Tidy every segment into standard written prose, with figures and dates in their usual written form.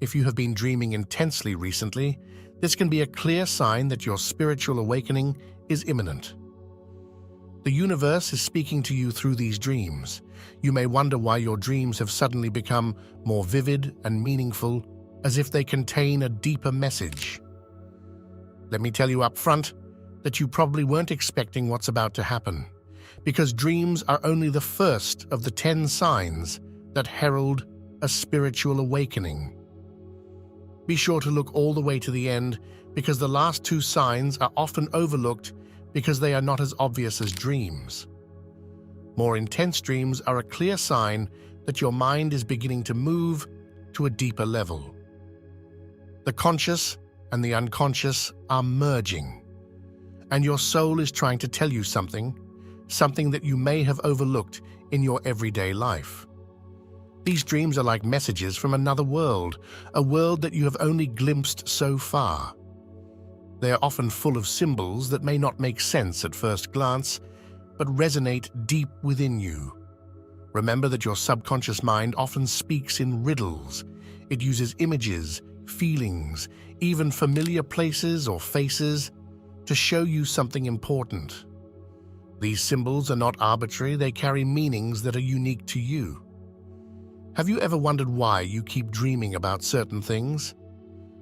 If you have been dreaming intensely recently, this can be a clear sign that your spiritual awakening is imminent. The universe is speaking to you through these dreams. You may wonder why your dreams have suddenly become more vivid and meaningful, as if they contain a deeper message. Let me tell you up front that you probably weren't expecting what's about to happen, because dreams are only the first of the 10 signs that herald a spiritual awakening. Be sure to look all the way to the end, because the last 2 signs are often overlooked because they are not as obvious as dreams. More intense dreams are a clear sign that your mind is beginning to move to a deeper level. The conscious and the unconscious are merging, and your soul is trying to tell you something that you may have overlooked in your everyday life. These dreams are like messages from another world, a world that you have only glimpsed so far. They are often full of symbols that may not make sense at first glance, but resonate deep within you. Remember that your subconscious mind often speaks in riddles. It uses images, feelings, even familiar places or faces to show you something important. These symbols are not arbitrary, they carry meanings that are unique to you. Have you ever wondered why you keep dreaming about certain things?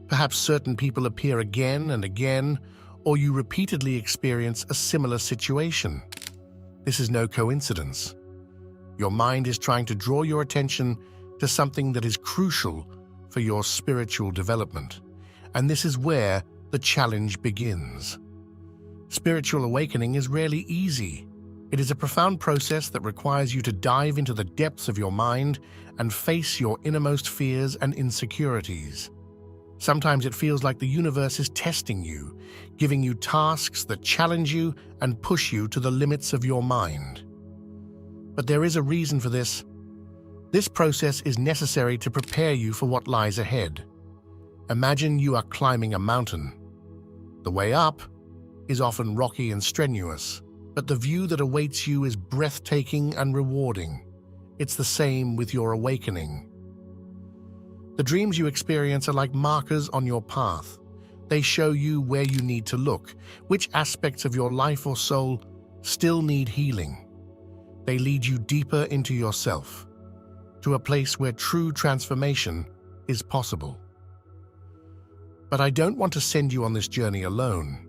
Perhaps certain people appear again and again, or you repeatedly experience a similar situation. This is no coincidence. Your mind is trying to draw your attention to something that is crucial for your spiritual development, and this is where the challenge begins. Spiritual awakening is rarely easy. It is a profound process that requires you to dive into the depths of your mind and face your innermost fears and insecurities. Sometimes it feels like the universe is testing you, giving you tasks that challenge you and push you to the limits of your mind. But there is a reason for this. This process is necessary to prepare you for what lies ahead. Imagine you are climbing a mountain. The way up is often rocky and strenuous, but the view that awaits you is breathtaking and rewarding. It's the same with your awakening. The dreams you experience are like markers on your path. They show you where you need to look, which aspects of your life or soul still need healing. They lead you deeper into yourself, to a place where true transformation is possible. But I don't want to send you on this journey alone.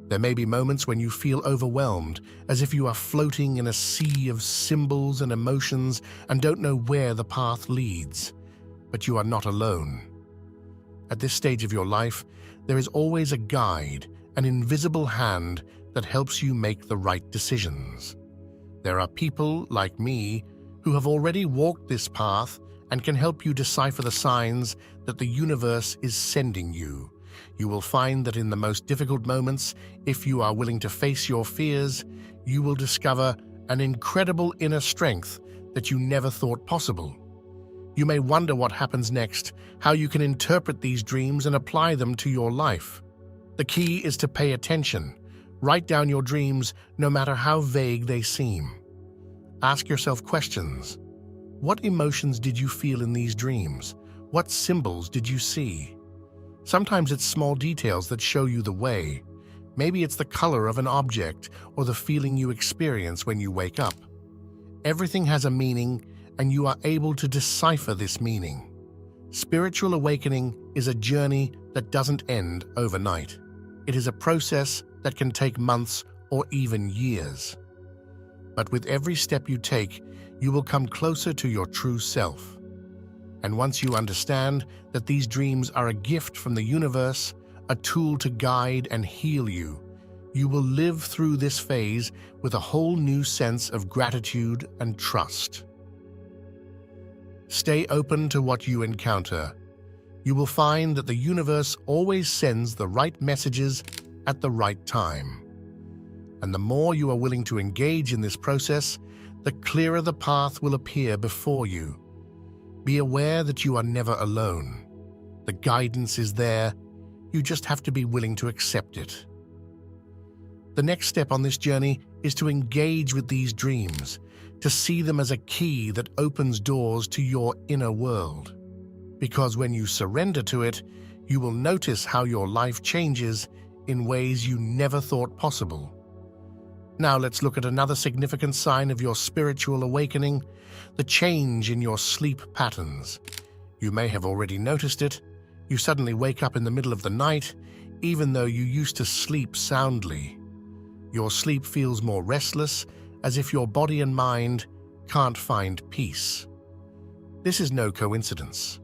There may be moments when you feel overwhelmed, as if you are floating in a sea of symbols and emotions and don't know where the path leads. But you are not alone. At this stage of your life, there is always a guide, an invisible hand that helps you make the right decisions. There are people like me who have already walked this path and can help you decipher the signs that the universe is sending you. You will find that in the most difficult moments, if you are willing to face your fears, you will discover an incredible inner strength that you never thought possible. You may wonder what happens next, how you can interpret these dreams and apply them to your life. The key is to pay attention. Write down your dreams, no matter how vague they seem. Ask yourself questions. What emotions did you feel in these dreams? What symbols did you see? Sometimes it's small details that show you the way. Maybe it's the color of an object or the feeling you experience when you wake up. Everything has a meaning, and you are able to decipher this meaning. Spiritual awakening is a journey that doesn't end overnight. It is a process that can take months or even years. But with every step you take, you will come closer to your true self. And once you understand that these dreams are a gift from the universe, a tool to guide and heal you, you will live through this phase with a whole new sense of gratitude and trust. Stay open to what you encounter. You will find that the universe always sends the right messages at the right time. And the more you are willing to engage in this process, the clearer the path will appear before you. Be aware that you are never alone. The guidance is there, you just have to be willing to accept it. The next step on this journey is to engage with these dreams, to see them as a key that opens doors to your inner world. because when you surrender to it, you will notice how your life changes in ways you never thought possible. Now let's look at another significant sign of your spiritual awakening, the change in your sleep patterns. You may have already noticed it. You suddenly wake up in the middle of the night, even though you used to sleep soundly. Your sleep feels more restless, as if your body and mind can't find peace. This is no coincidence.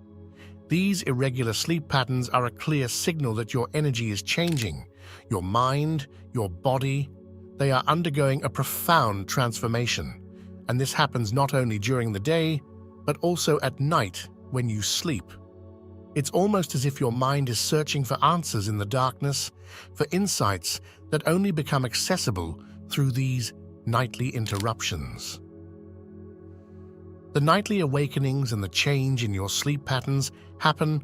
These irregular sleep patterns are a clear signal that your energy is changing. Your mind, your body, they are undergoing a profound transformation, and this happens not only during the day, but also at night when you sleep. It's almost as if your mind is searching for answers in the darkness, for insights that only become accessible through these nightly interruptions. The nightly awakenings and the change in your sleep patterns happen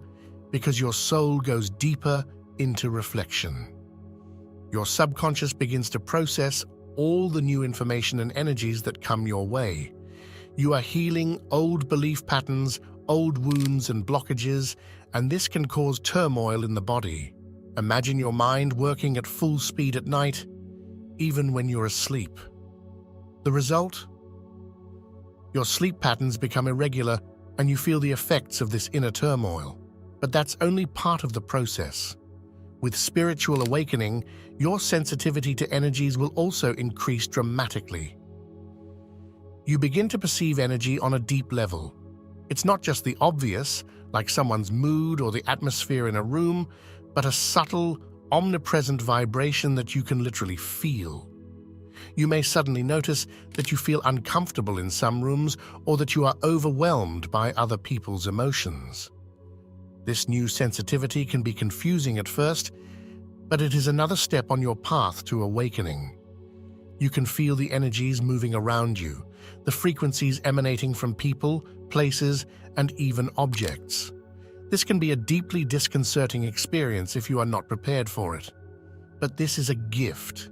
because your soul goes deeper into reflection. Your subconscious begins to process all the new information and energies that come your way. You are healing old belief patterns, old wounds and blockages, and this can cause turmoil in the body. Imagine your mind working at full speed at night, even when you're asleep. The result? Your sleep patterns become irregular and you feel the effects of this inner turmoil. But that's only part of the process. With spiritual awakening, your sensitivity to energies will also increase dramatically. You begin to perceive energy on a deep level. It's not just the obvious, like someone's mood or the atmosphere in a room, but a subtle, omnipresent vibration that you can literally feel. You may suddenly notice that you feel uncomfortable in some rooms or that you are overwhelmed by other people's emotions. This new sensitivity can be confusing at first, but it is another step on your path to awakening. You can feel the energies moving around you, the frequencies emanating from people, places, and even objects. This can be a deeply disconcerting experience if you are not prepared for it. But this is a gift.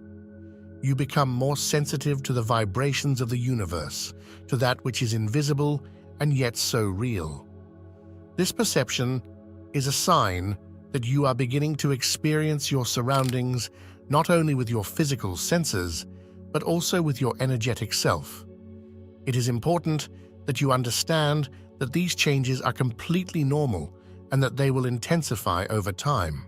You become more sensitive to the vibrations of the universe, to that which is invisible and yet so real. This perception is a sign that you are beginning to experience your surroundings not only with your physical senses, but also with your energetic self. It is important that you understand that these changes are completely normal and that they will intensify over time.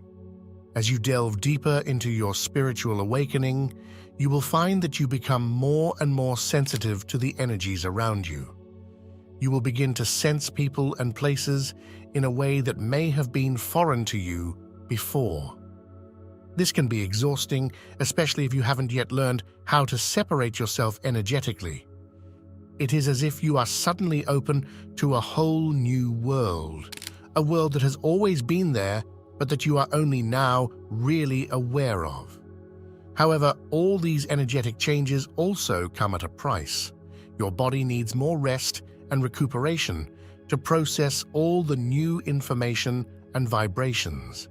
As you delve deeper into your spiritual awakening, you will find that you become more and more sensitive to the energies around you. You will begin to sense people and places in a way that may have been foreign to you before. This can be exhausting, especially if you haven't yet learned how to separate yourself energetically. It is as if you are suddenly open to a whole new world, a world that has always been there, but that you are only now really aware of. However, all these energetic changes also come at a price. Your body needs more rest and recuperation to process all the new information and vibrations.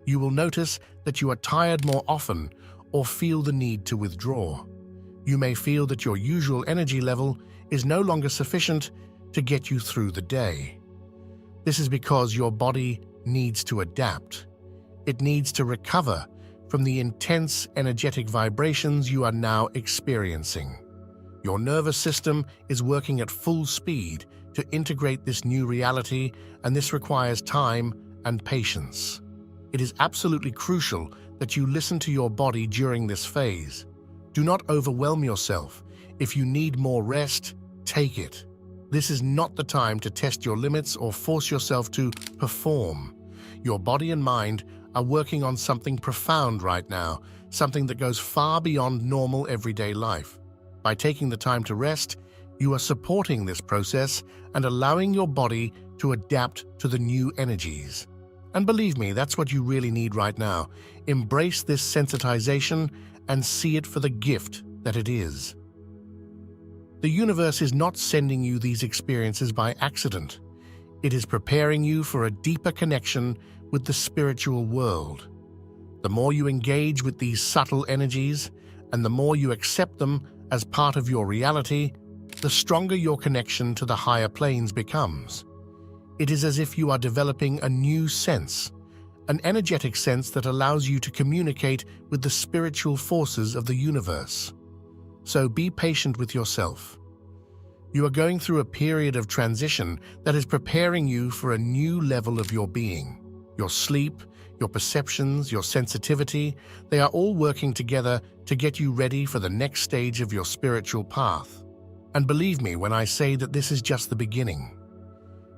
You will notice that you are tired more often or feel the need to withdraw. You may feel that your usual energy level is no longer sufficient to get you through the day. This is because your body needs to adapt. It needs to recover from the intense energetic vibrations you are now experiencing. Your nervous system is working at full speed to integrate this new reality, and this requires time and patience. It is absolutely crucial that you listen to your body during this phase. Do not overwhelm yourself. If you need more rest, take it. This is not the time to test your limits or force yourself to perform. Your body and mind are working on something profound right now, something that goes far beyond normal everyday life. By taking the time to rest, you are supporting this process and allowing your body to adapt to the new energies. And believe me, that's what you really need right now. Embrace this sensitization and see it for the gift that it is. The universe is not sending you these experiences by accident. It is preparing you for a deeper connection with the spiritual world. The more you engage with these subtle energies, and the more you accept them as part of your reality, the stronger your connection to the higher planes becomes. It is as if you are developing a new sense, an energetic sense that allows you to communicate with the spiritual forces of the universe. So be patient with yourself. You are going through a period of transition that is preparing you for a new level of your being. Your sleep, your perceptions, your sensitivity, they are all working together to get you ready for the next stage of your spiritual path. And believe me when I say that this is just the beginning.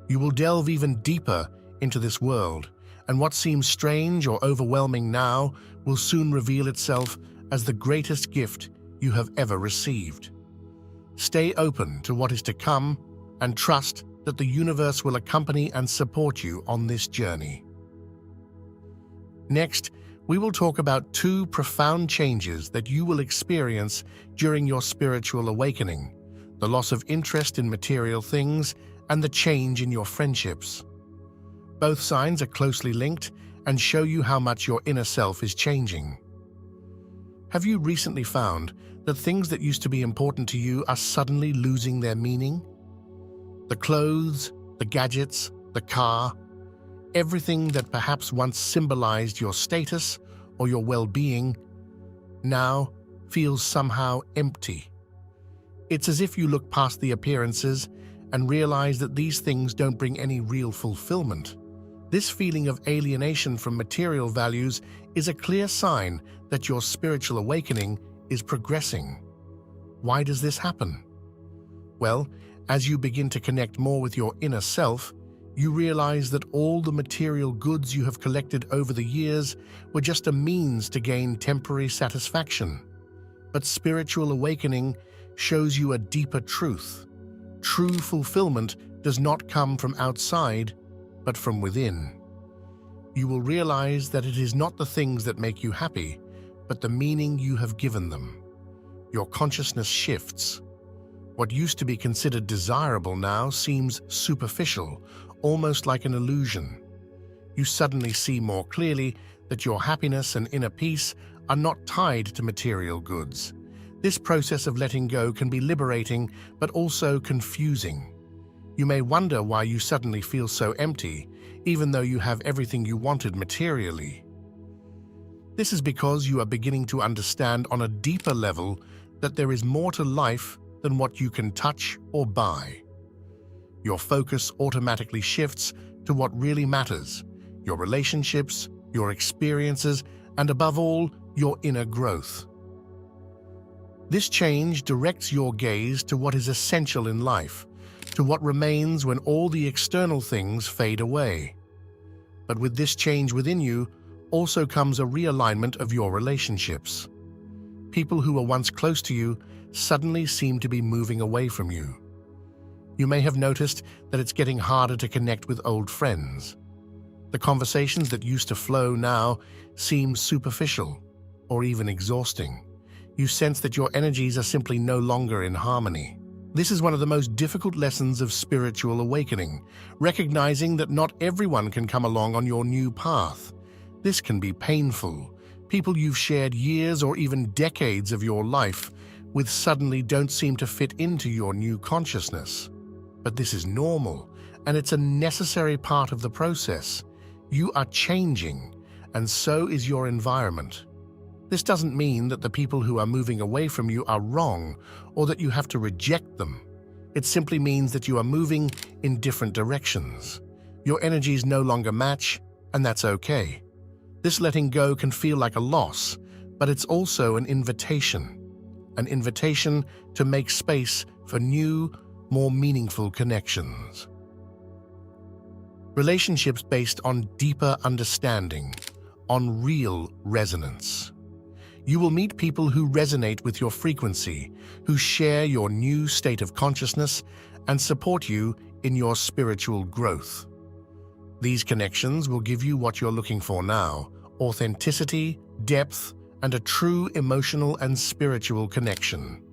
You will delve even deeper into this world, and what seems strange or overwhelming now will soon reveal itself as the greatest gift you have ever received. Stay open to what is to come and trust that the universe will accompany and support you on this journey. Next, we will talk about 2 profound changes that you will experience during your spiritual awakening: the loss of interest in material things and the change in your friendships. Both signs are closely linked and show you how much your inner self is changing. Have you recently found that things that used to be important to you are suddenly losing their meaning? The clothes, the gadgets, the car, everything that perhaps once symbolized your status or your well-being now feels somehow empty. It's as if you look past the appearances and realize that these things don't bring any real fulfillment. This feeling of alienation from material values is a clear sign that your spiritual awakening is progressing. Why does this happen? Well, as you begin to connect more with your inner self, you realize that all the material goods you have collected over the years were just a means to gain temporary satisfaction. But spiritual awakening shows you a deeper truth. True fulfillment does not come from outside, but from within. You will realize that it is not the things that make you happy, but the meaning you have given them. Your consciousness shifts. What used to be considered desirable now seems superficial, almost like an illusion. You suddenly see more clearly that your happiness and inner peace are not tied to material goods. This process of letting go can be liberating, but also confusing. You may wonder why you suddenly feel so empty, even though you have everything you wanted materially. This is because you are beginning to understand on a deeper level that there is more to life than what you can touch or buy. Your focus automatically shifts to what really matters: your relationships, your experiences, and above all, your inner growth. This change directs your gaze to what is essential in life, to what remains when all the external things fade away. But with this change within you also comes a realignment of your relationships. People who were once close to you suddenly seem to be moving away from you. You may have noticed that it's getting harder to connect with old friends. The conversations that used to flow now seem superficial or even exhausting. You sense that your energies are simply no longer in harmony. This is one of the most difficult lessons of spiritual awakening, recognizing that not everyone can come along on your new path. This can be painful. People you've shared years or even decades of your life with suddenly don't seem to fit into your new consciousness. But this is normal, and it's a necessary part of the process. You are changing, and so is your environment. This doesn't mean that the people who are moving away from you are wrong or that you have to reject them. It simply means that you are moving in different directions. Your energies no longer match, and that's okay. This letting go can feel like a loss, but it's also an invitation to make space for new, more meaningful connections. Relationships based on deeper understanding, on real resonance. You will meet people who resonate with your frequency, who share your new state of consciousness and support you in your spiritual growth. These connections will give you what you're looking for now: authenticity, depth, and a true emotional and spiritual connection.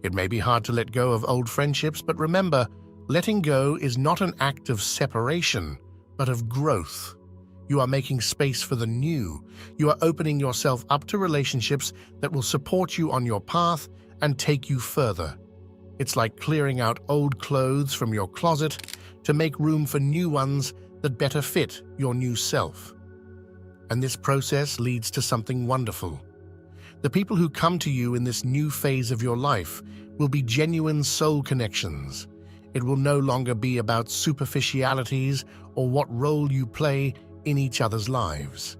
It may be hard to let go of old friendships, but remember, letting go is not an act of separation, but of growth. You are making space for the new. You are opening yourself up to relationships that will support you on your path and take you further. It's like clearing out old clothes from your closet, to make room for new ones that better fit your new self. And this process leads to something wonderful. The people who come to you in this new phase of your life will be genuine soul connections. It will no longer be about superficialities or what role you play in each other's lives.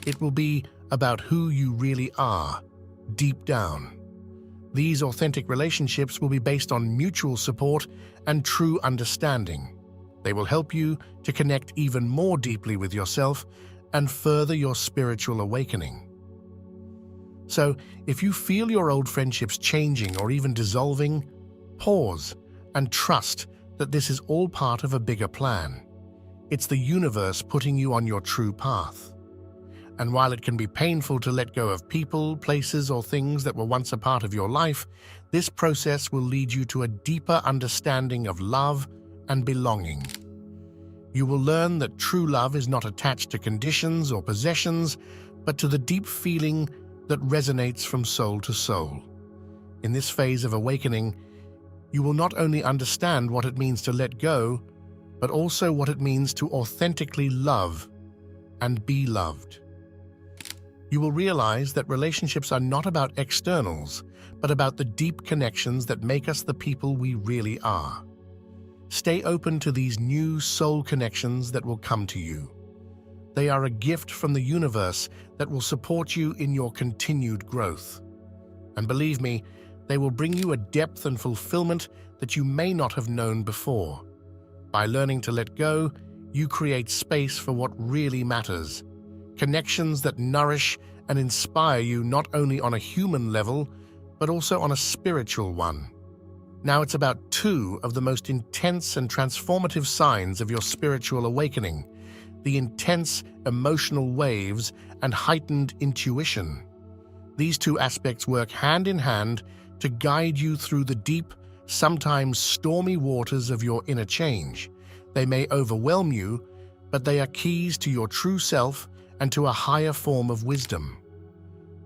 It will be about who you really are, deep down. These authentic relationships will be based on mutual support and true understanding. They will help you to connect even more deeply with yourself and further your spiritual awakening. So, if you feel your old friendships changing or even dissolving, pause and trust that this is all part of a bigger plan. It's the universe putting you on your true path. And while it can be painful to let go of people, places, or things that were once a part of your life, this process will lead you to a deeper understanding of love and belonging. You will learn that true love is not attached to conditions or possessions, but to the deep feeling that resonates from soul to soul. In this phase of awakening, you will not only understand what it means to let go, but also what it means to authentically love and be loved. You will realize that relationships are not about externals, but about the deep connections that make us the people we really are. Stay open to these new soul connections that will come to you. They are a gift from the universe that will support you in your continued growth. And believe me, they will bring you a depth and fulfillment that you may not have known before. By learning to let go, you create space for what really matters. Connections that nourish and inspire you not only on a human level, but also on a spiritual one. Now it's about two of the most intense and transformative signs of your spiritual awakening: the intense emotional waves and heightened intuition. These two aspects work hand in hand to guide you through the deep, sometimes stormy waters of your inner change. They may overwhelm you, but they are keys to your true self and to a higher form of wisdom.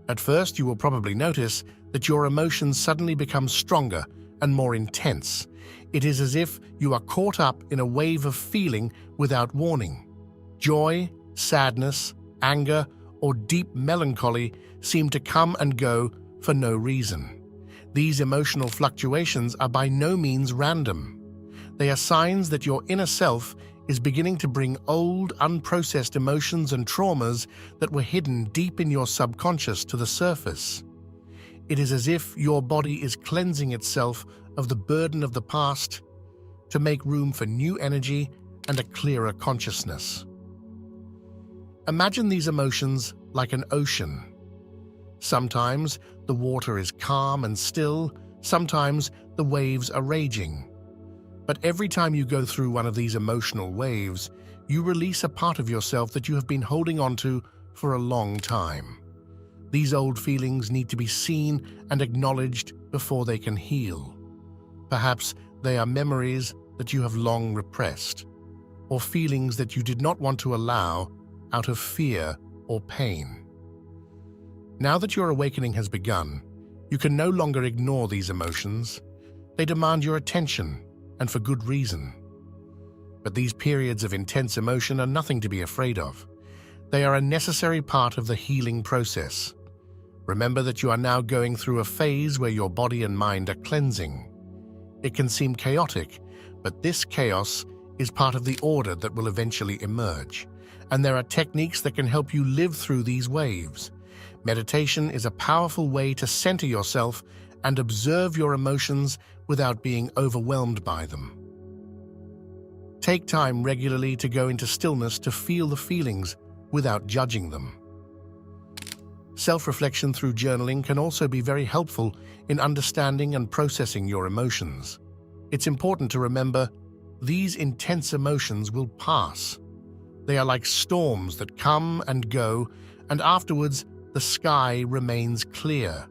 At first, you will probably notice that your emotions suddenly become stronger and more intense. It is as if you are caught up in a wave of feeling without warning. Joy, sadness, anger, or deep melancholy seem to come and go for no reason. These emotional fluctuations are by no means random. They are signs that your inner self is beginning to bring old, unprocessed emotions and traumas that were hidden deep in your subconscious to the surface. It is as if your body is cleansing itself of the burden of the past to make room for new energy and a clearer consciousness. Imagine these emotions like an ocean. Sometimes the water is calm and still, sometimes the waves are raging. But every time you go through one of these emotional waves, you release a part of yourself that you have been holding on to for a long time. These old feelings need to be seen and acknowledged before they can heal. Perhaps they are memories that you have long repressed, or feelings that you did not want to allow out of fear or pain. Now that your awakening has begun, you can no longer ignore these emotions. They demand your attention, and for good reason. But these periods of intense emotion are nothing to be afraid of. They are a necessary part of the healing process. Remember that you are now going through a phase where your body and mind are cleansing. It can seem chaotic, but this chaos is part of the order that will eventually emerge. And there are techniques that can help you live through these waves. Meditation is a powerful way to center yourself and observe your emotions without being overwhelmed by them. Take time regularly to go into stillness to feel the feelings without judging them. Self-reflection through journaling can also be very helpful in understanding and processing your emotions. It's important to remember these intense emotions will pass. They are like storms that come and go, and afterwards the sky remains clear.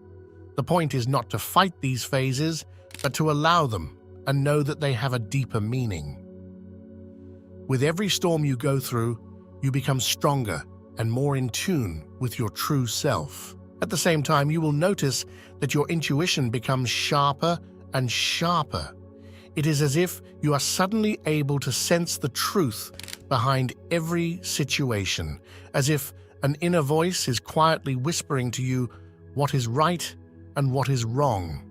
The point is not to fight these phases, but to allow them and know that they have a deeper meaning. With every storm you go through, you become stronger and more in tune with your true self. At the same time, you will notice that your intuition becomes sharper and sharper. It is as if you are suddenly able to sense the truth behind every situation, as if an inner voice is quietly whispering to you what is right and what is wrong.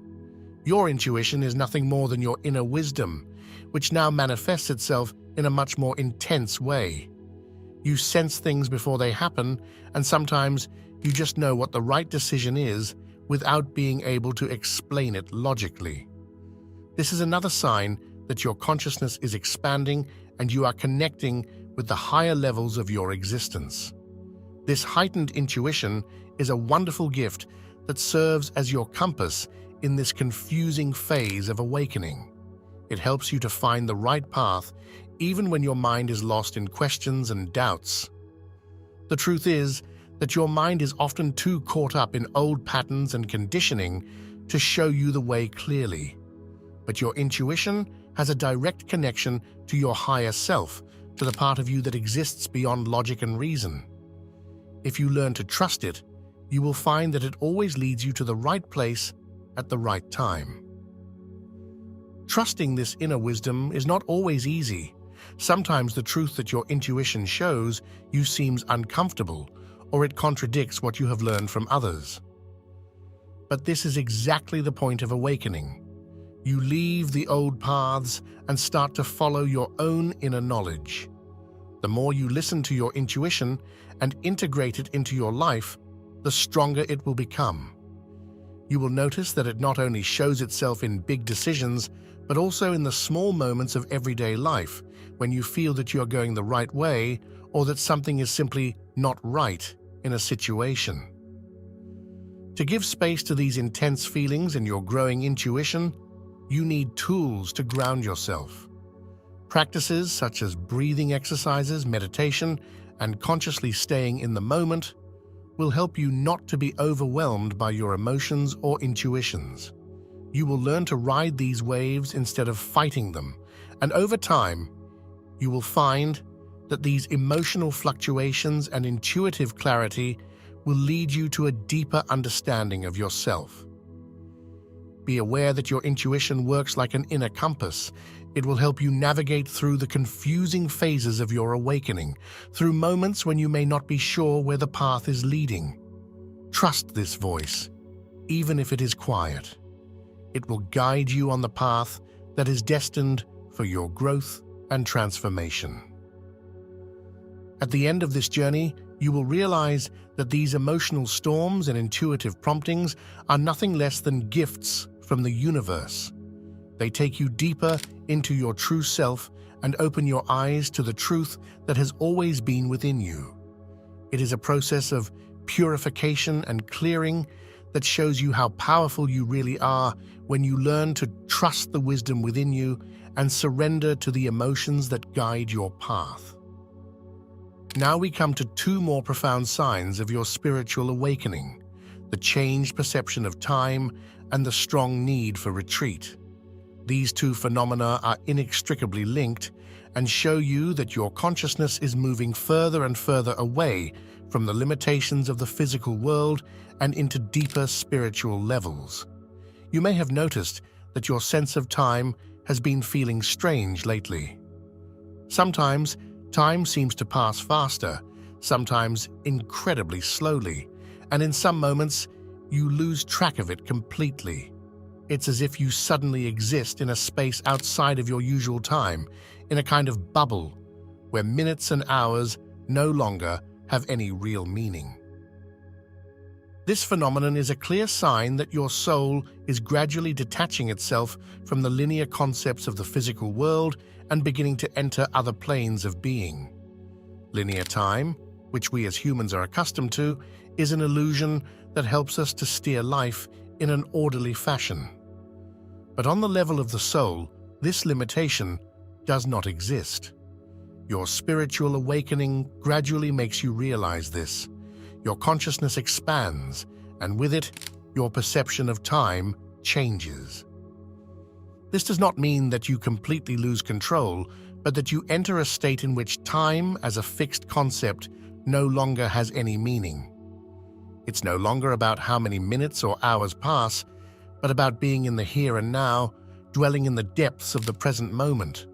Your intuition is nothing more than your inner wisdom, which now manifests itself in a much more intense way. You sense things before they happen, and sometimes you just know what the right decision is without being able to explain it logically. This is another sign that your consciousness is expanding and you are connecting with the higher levels of your existence. This heightened intuition is a wonderful gift that serves as your compass in this confusing phase of awakening. It helps you to find the right path even when your mind is lost in questions and doubts. The truth is that your mind is often too caught up in old patterns and conditioning to show you the way clearly. But your intuition has a direct connection to your higher self, to the part of you that exists beyond logic and reason. If you learn to trust it, you will find that it always leads you to the right place at the right time. Trusting this inner wisdom is not always easy. Sometimes the truth that your intuition shows you seems uncomfortable, or it contradicts what you have learned from others. But this is exactly the point of awakening. You leave the old paths and start to follow your own inner knowledge. The more you listen to your intuition and integrate it into your life, the stronger it will become. You will notice that it not only shows itself in big decisions, but also in the small moments of everyday life, when you feel that you are going the right way or that something is simply not right in a situation. To give space to these intense feelings and your growing intuition, you need tools to ground yourself. Practices such as breathing exercises, meditation, and consciously staying in the moment will help you not to be overwhelmed by your emotions or intuitions. You will learn to ride these waves instead of fighting them, and over time, you will find that these emotional fluctuations and intuitive clarity will lead you to a deeper understanding of yourself. Be aware that your intuition works like an inner compass. It will help you navigate through the confusing phases of your awakening, through moments when you may not be sure where the path is leading. Trust this voice, even if it is quiet. It will guide you on the path that is destined for your growth and transformation. At the end of this journey, you will realize that these emotional storms and intuitive promptings are nothing less than gifts from the universe. They take you deeper into your true self and open your eyes to the truth that has always been within you. It is a process of purification and clearing that shows you how powerful you really are when you learn to trust the wisdom within you and surrender to the emotions that guide your path. Now we come to two more profound signs of your spiritual awakening: the changed perception of time and the strong need for retreat. These two phenomena are inextricably linked and show you that your consciousness is moving further and further away from the limitations of the physical world and into deeper spiritual levels. You may have noticed that your sense of time has been feeling strange lately. Sometimes time seems to pass faster, sometimes incredibly slowly, and in some moments you lose track of it completely. It's as if you suddenly exist in a space outside of your usual time, in a kind of bubble where minutes and hours no longer have any real meaning. This phenomenon is a clear sign that your soul is gradually detaching itself from the linear concepts of the physical world and beginning to enter other planes of being. Linear time, which we as humans are accustomed to, is an illusion that helps us to steer life in an orderly fashion. But on the level of the soul, this limitation does not exist. Your spiritual awakening gradually makes you realize this. Your consciousness expands, and with it, your perception of time changes. This does not mean that you completely lose control, but that you enter a state in which time as a fixed concept no longer has any meaning. It's no longer about how many minutes or hours pass, but about being in the here and now, dwelling in the depths of the present moment.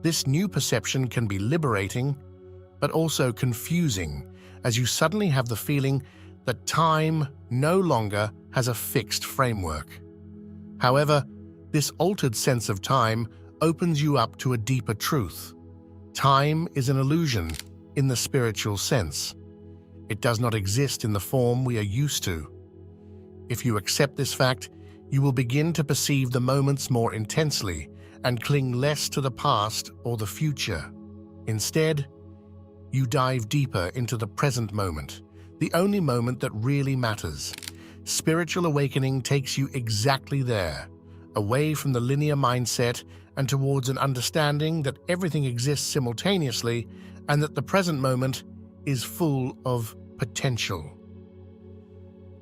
This new perception can be liberating, but also confusing, as you suddenly have the feeling that time no longer has a fixed framework. However, this altered sense of time opens you up to a deeper truth. Time is an illusion in the spiritual sense. It does not exist in the form we are used to. If you accept this fact, you will begin to perceive the moments more intensely and cling less to the past or the future. Instead, you dive deeper into the present moment, the only moment that really matters. Spiritual awakening takes you exactly there, away from the linear mindset and towards an understanding that everything exists simultaneously and that the present moment is full of potential.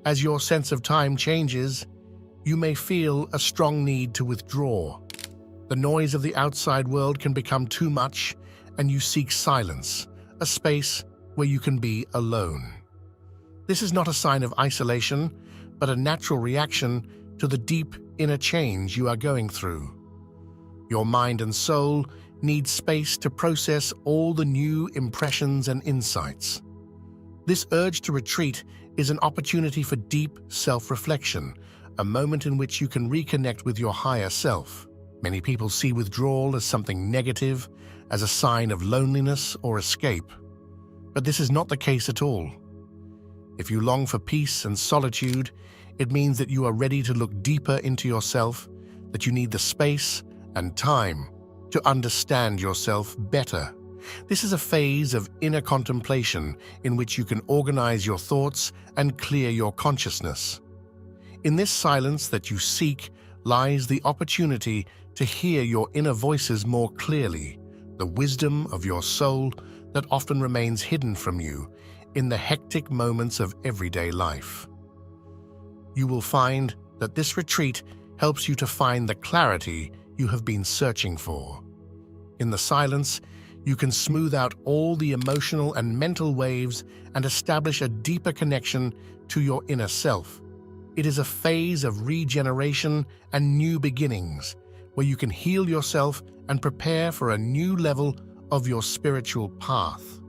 As your sense of time changes, you may feel a strong need to withdraw. The noise of the outside world can become too much, and you seek silence, a space where you can be alone. This is not a sign of isolation, but a natural reaction to the deep inner change you are going through. Your mind and soul need space to process all the new impressions and insights. This urge to retreat is an opportunity for deep self-reflection, a moment in which you can reconnect with your higher self. Many people see withdrawal as something negative, as a sign of loneliness or escape. But this is not the case at all. If you long for peace and solitude, it means that you are ready to look deeper into yourself, that you need the space and time to understand yourself better. This is a phase of inner contemplation in which you can organize your thoughts and clear your consciousness. In this silence that you seek lies the opportunity to hear your inner voices more clearly, the wisdom of your soul that often remains hidden from you in the hectic moments of everyday life. You will find that this retreat helps you to find the clarity you have been searching for. In the silence, you can smooth out all the emotional and mental waves and establish a deeper connection to your inner self. It is a phase of regeneration and new beginnings, where you can heal yourself and prepare for a new level of your spiritual path.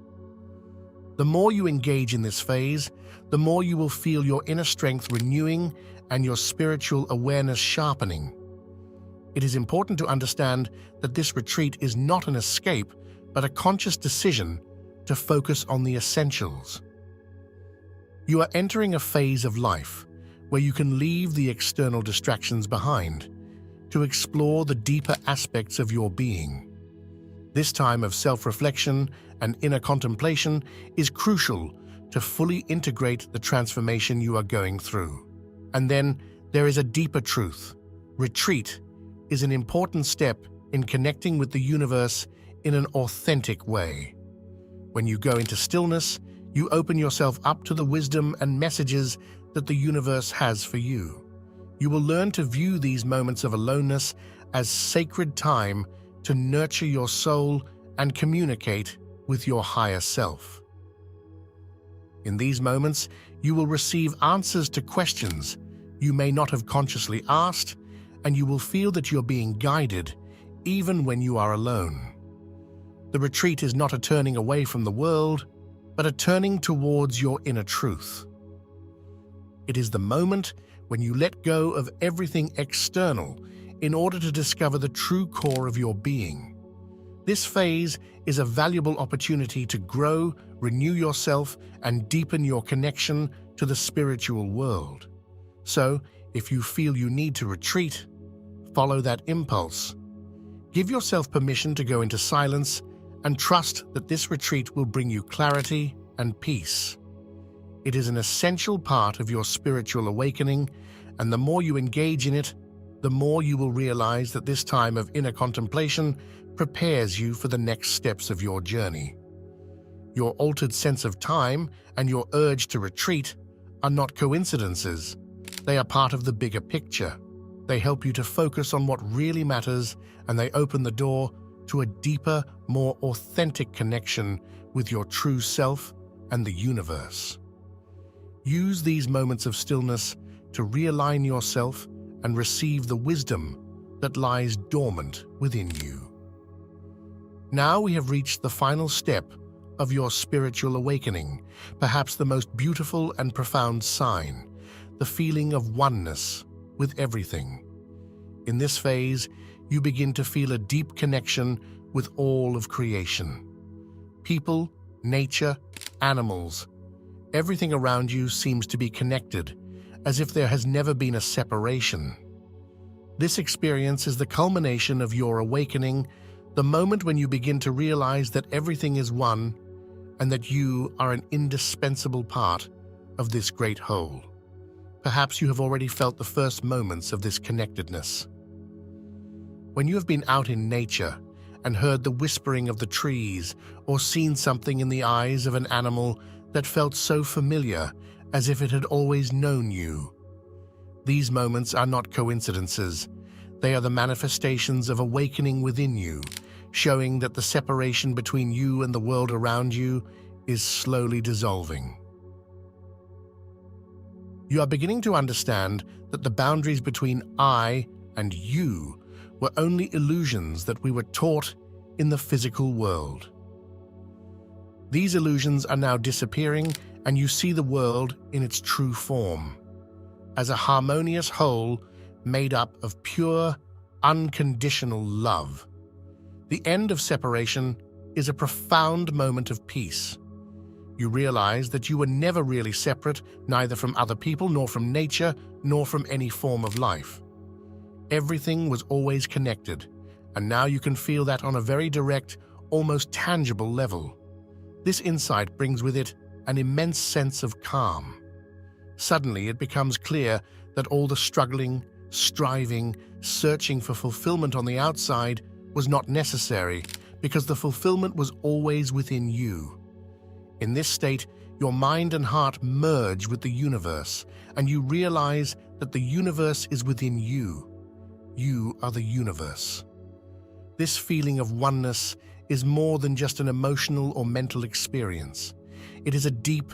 The more you engage in this phase, the more you will feel your inner strength renewing and your spiritual awareness sharpening. It is important to understand that this retreat is not an escape, but a conscious decision to focus on the essentials. You are entering a phase of life where you can leave the external distractions behind to explore the deeper aspects of your being. This time of self-reflection and inner contemplation is crucial to fully integrate the transformation you are going through. And then there is a deeper truth. Retreat is an important step in connecting with the universe in an authentic way. When you go into stillness, you open yourself up to the wisdom and messages that the universe has for you. You will learn to view these moments of aloneness as sacred time to nurture your soul and communicate with your higher self. In these moments, you will receive answers to questions you may not have consciously asked, and you will feel that you're being guided even when you are alone. The retreat is not a turning away from the world, but a turning towards your inner truth. It is the moment when you let go of everything external in order to discover the true core of your being. This phase is a valuable opportunity to grow, renew yourself, and deepen your connection to the spiritual world. So, if you feel you need to retreat, follow that impulse. Give yourself permission to go into silence and trust that this retreat will bring you clarity and peace. It is an essential part of your spiritual awakening, and the more you engage in it, the more you will realize that this time of inner contemplation prepares you for the next steps of your journey. Your altered sense of time and your urge to retreat are not coincidences. They are part of the bigger picture. They help you to focus on what really matters, and they open the door to a deeper, more authentic connection with your true self and the universe. Use these moments of stillness to realign yourself and receive the wisdom that lies dormant within you. Now we have reached the final step of your spiritual awakening, perhaps the most beautiful and profound sign, the feeling of oneness with everything. In this phase, you begin to feel a deep connection with all of creation. People, nature, animals, everything around you seems to be connected, as if there has never been a separation. This experience is the culmination of your awakening, the moment when you begin to realize that everything is one and that you are an indispensable part of this great whole. Perhaps you have already felt the first moments of this connectedness. When you have been out in nature and heard the whispering of the trees or seen something in the eyes of an animal that felt so familiar as if it had always known you. These moments are not coincidences. They are the manifestations of awakening within you, showing that the separation between you and the world around you is slowly dissolving. You are beginning to understand that the boundaries between I and you were only illusions that we were taught in the physical world. These illusions are now disappearing, and you see the world in its true form, as a harmonious whole made up of pure, unconditional love. The end of separation is a profound moment of peace. You realize that you were never really separate, neither from other people, nor from nature, nor from any form of life. Everything was always connected, and now you can feel that on a very direct, almost tangible level. This insight brings with it an immense sense of calm. Suddenly, it becomes clear that all the struggling, striving, searching for fulfillment on the outside was not necessary, because the fulfillment was always within you. In this state, your mind and heart merge with the universe, and you realize that the universe is within you. You are the universe. This feeling of oneness is more than just an emotional or mental experience. It is a deep,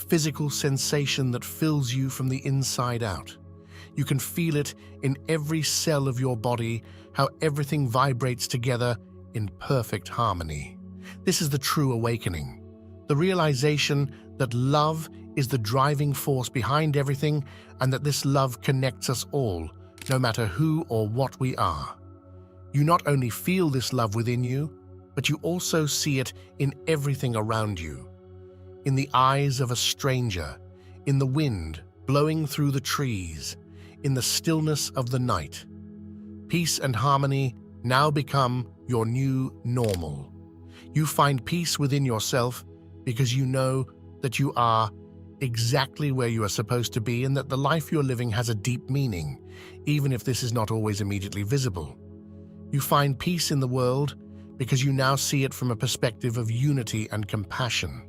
physical sensation that fills you from the inside out. You can feel it in every cell of your body, how everything vibrates together in perfect harmony. This is the true awakening, the realization that love is the driving force behind everything, and that this love connects us all, no matter who or what we are. You not only feel this love within you, but you also see it in everything around you. In the eyes of a stranger, in the wind blowing through the trees, in the stillness of the night. Peace and harmony now become your new normal. You find peace within yourself because you know that you are exactly where you are supposed to be, and that the life you're living has a deep meaning, even if this is not always immediately visible. You find peace in the world because you now see it from a perspective of unity and compassion.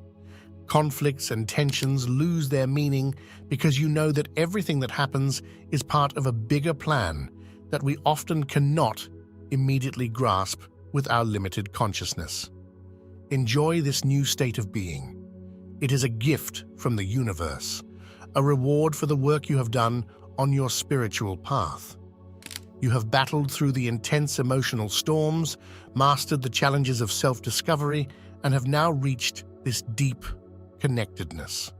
Conflicts and tensions lose their meaning because you know that everything that happens is part of a bigger plan that we often cannot immediately grasp with our limited consciousness. Enjoy this new state of being. It is a gift from the universe, a reward for the work you have done on your spiritual path. You have battled through the intense emotional storms, mastered the challenges of self-discovery, and have now reached this deep connectedness.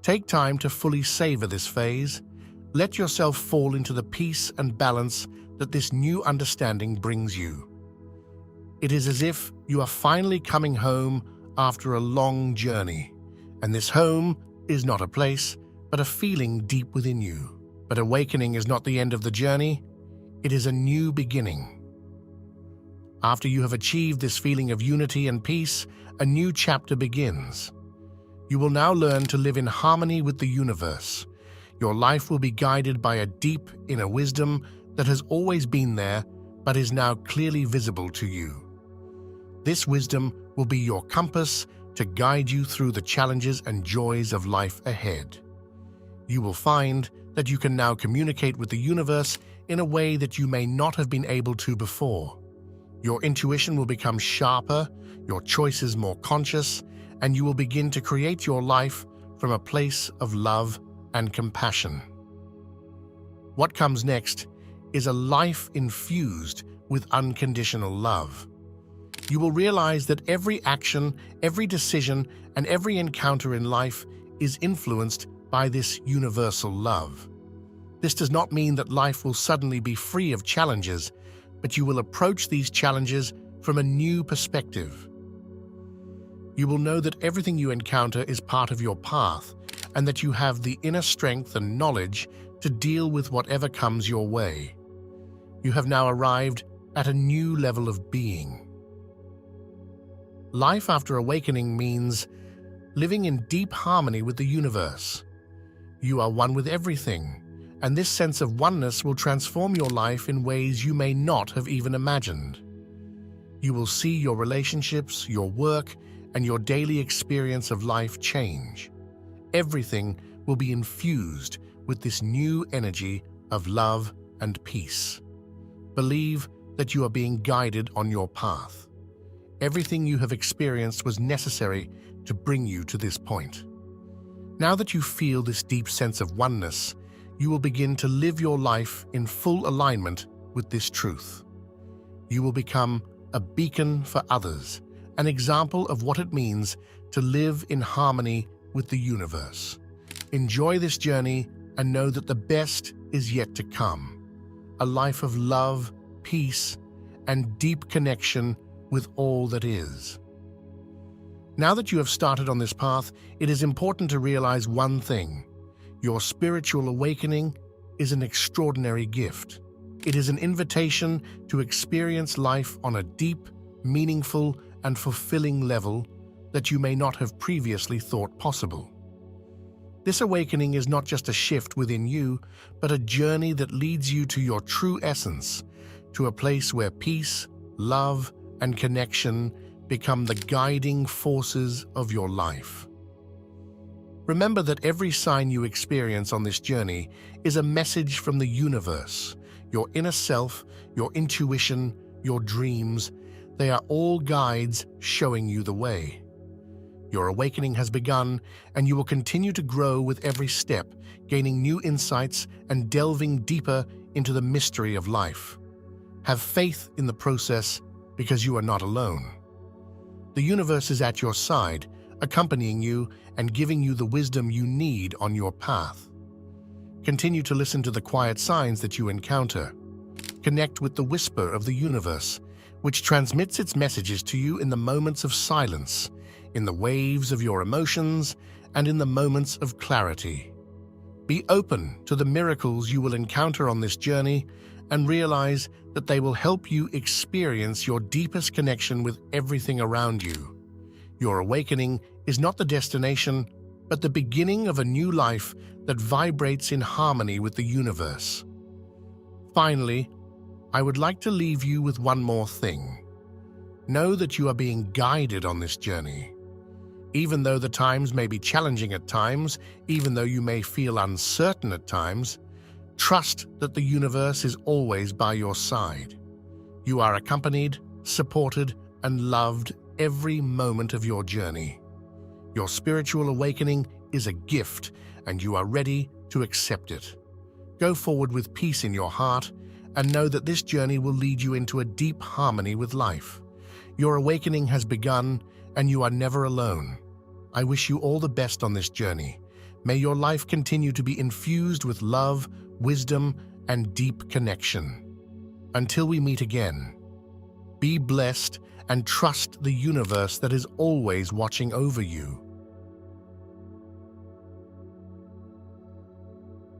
Take time to fully savor this phase. Let yourself fall into the peace and balance that this new understanding brings you. It is as if you are finally coming home after a long journey, and this home is not a place, but a feeling deep within you. But awakening is not the end of the journey, it is a new beginning. After you have achieved this feeling of unity and peace, a new chapter begins. You will now learn to live in harmony with the universe. Your life will be guided by a deep inner wisdom that has always been there, but is now clearly visible to you. This wisdom will be your compass to guide you through the challenges and joys of life ahead. You will find that you can now communicate with the universe in a way that you may not have been able to before. Your intuition will become sharper, your choices more conscious, and you will begin to create your life from a place of love and compassion. What comes next is a life infused with unconditional love. You will realize that every action, every decision, and every encounter in life is influenced by this universal love. This does not mean that life will suddenly be free of challenges, but you will approach these challenges from a new perspective. You will know that everything you encounter is part of your path, and that you have the inner strength and knowledge to deal with whatever comes your way. You have now arrived at a new level of being. Life after awakening means living in deep harmony with the universe. You are one with everything, and this sense of oneness will transform your life in ways you may not have even imagined. You will see your relationships, your work, and your daily experience of life change. Everything will be infused with this new energy of love and peace. Believe that you are being guided on your path. Everything you have experienced was necessary to bring you to this point. Now that you feel this deep sense of oneness, you will begin to live your life in full alignment with this truth. You will become a beacon for others, an example of what it means to live in harmony with the universe. Enjoy this journey and know that the best is yet to come. A life of love, peace, and deep connection with all that is. Now that you have started on this path, it is important to realize one thing. Your spiritual awakening is an extraordinary gift. It is an invitation to experience life on a deep, meaningful, and fulfilling level that you may not have previously thought possible. This awakening is not just a shift within you, but a journey that leads you to your true essence, to a place where peace, love, and connection become the guiding forces of your life. Remember that every sign you experience on this journey is a message from the universe. Your inner self, your intuition, your dreams, they are all guides showing you the way. Your awakening has begun, and you will continue to grow with every step, gaining new insights and delving deeper into the mystery of life. Have faith in the process, because you are not alone. The universe is at your side, accompanying you and giving you the wisdom you need on your path. Continue to listen to the quiet signs that you encounter. Connect with the whisper of the universe, which transmits its messages to you in the moments of silence, in the waves of your emotions, and in the moments of clarity. Be open to the miracles you will encounter on this journey and realize that they will help you experience your deepest connection with everything around you. Your awakening is not the destination, but the beginning of a new life that vibrates in harmony with the universe. Finally, I would like to leave you with one more thing. Know that you are being guided on this journey. Even though the times may be challenging at times, even though you may feel uncertain at times, trust that the universe is always by your side. You are accompanied, supported, and loved every moment of your journey. Your spiritual awakening is a gift, and you are ready to accept it. Go forward with peace in your heart, and know that this journey will lead you into a deep harmony with life. Your awakening has begun, and you are never alone. I wish you all the best on this journey. May your life continue to be infused with love, wisdom, and deep connection. Until we meet again, be blessed and trust the universe that is always watching over you.